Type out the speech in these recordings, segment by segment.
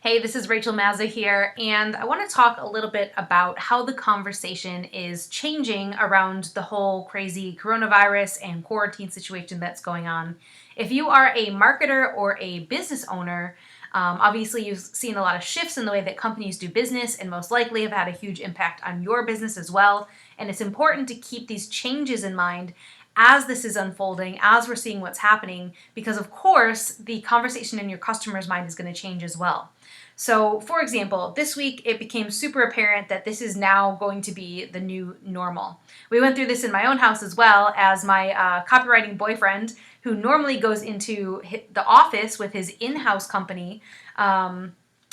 Hey, this is Rachel Mazza here, and I want to talk a little bit about how the conversation is changing around the whole crazy coronavirus and quarantine situation that's going on. If you are a marketer or a business owner, obviously you've seen a lot of shifts in the way that companies do business and most likely have had a huge impact on your business as well. And it's important to keep these changes in mind as this is unfolding, as we're seeing what's happening, because of course the conversation in your customer's mind is going to change as well. So, for example, this week it became super apparent that this is now going to be the new normal. We went through this in my own house as well, as my copywriting boyfriend, who normally goes into the office with his in-house company,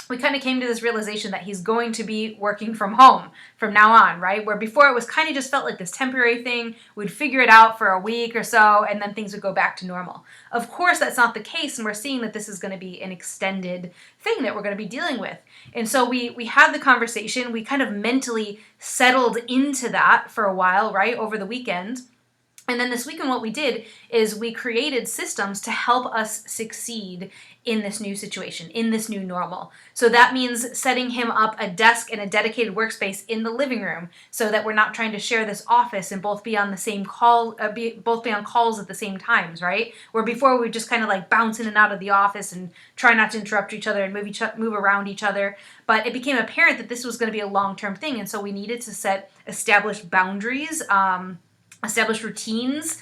we kind of came to this realization that he's going to be working from home from now on, right? Where before it was kind of just felt like this temporary thing. We'd figure it out for a week or so, and then things would go back to normal. Of course, that's not the case, and we're seeing that this is going to be an extended thing that we're going to be dealing with. And so we had the conversation. We kind of mentally settled into that for a while, right, over the weekend. And then this weekend, what we did is we created systems to help us succeed in this new situation, in this new normal. So that means setting him up a desk and a dedicated workspace in the living room so that we're not trying to share this office and both be on the same call, both be on calls at the same times, right? Where before we would just kind of like bounce in and out of the office and try not to interrupt each other and move around each other. But it became apparent that this was going to be a long-term thing, and so we needed to establish boundaries. Establish routines.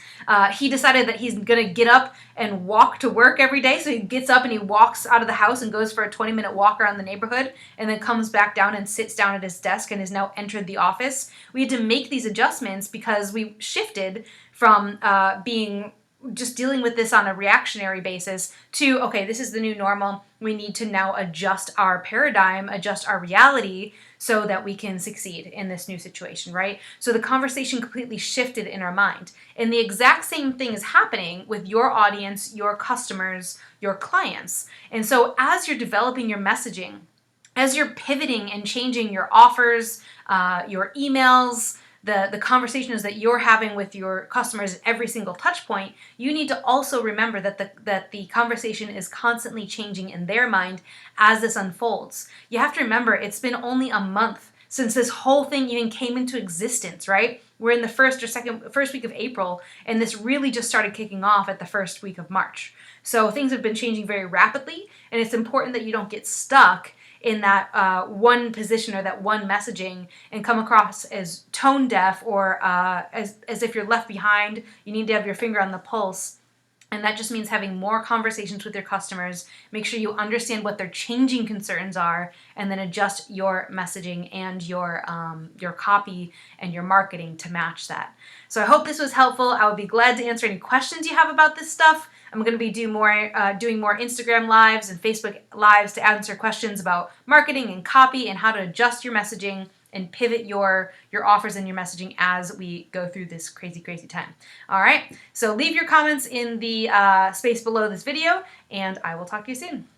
He decided that he's going to get up and walk to work every day. So he gets up and he walks out of the house and goes for a 20-minute walk around the neighborhood and then comes back down and sits down at his desk and has now entered the office. We had to make these adjustments because we shifted from being just dealing with this on a reactionary basis to, okay, this is the new normal. We need to now adjust our paradigm, adjust our reality so that we can succeed in this new situation, right? So the conversation completely shifted in our mind. And the exact same thing is happening with your audience, your customers, your clients. And so as you're developing your messaging, as you're pivoting and changing your offers, your emails, the conversations that you're having with your customers at every single touch point, you need to also remember that the conversation is constantly changing in their mind as this unfolds. You have to remember it's been only a month since this whole thing even came into existence, right? We're in the first week of April, and this really just started kicking off at the first week of March. So things have been changing very rapidly, and it's important that you don't get stuck in that one position or that one messaging and come across as tone deaf or as if you're left behind. You need to have your finger on the pulse. And that just means having more conversations with your customers. Make sure you understand what their changing concerns are, and then adjust your messaging and your copy and your marketing to match that. So I hope this was helpful. I would be glad to answer any questions you have about this stuff. I'm going to be doing more Instagram lives and Facebook lives to answer questions about marketing and copy and how to adjust your messaging and pivot your offers and your messaging as we go through this crazy time. All right, so leave your comments in the space below this video, and I will talk to you soon.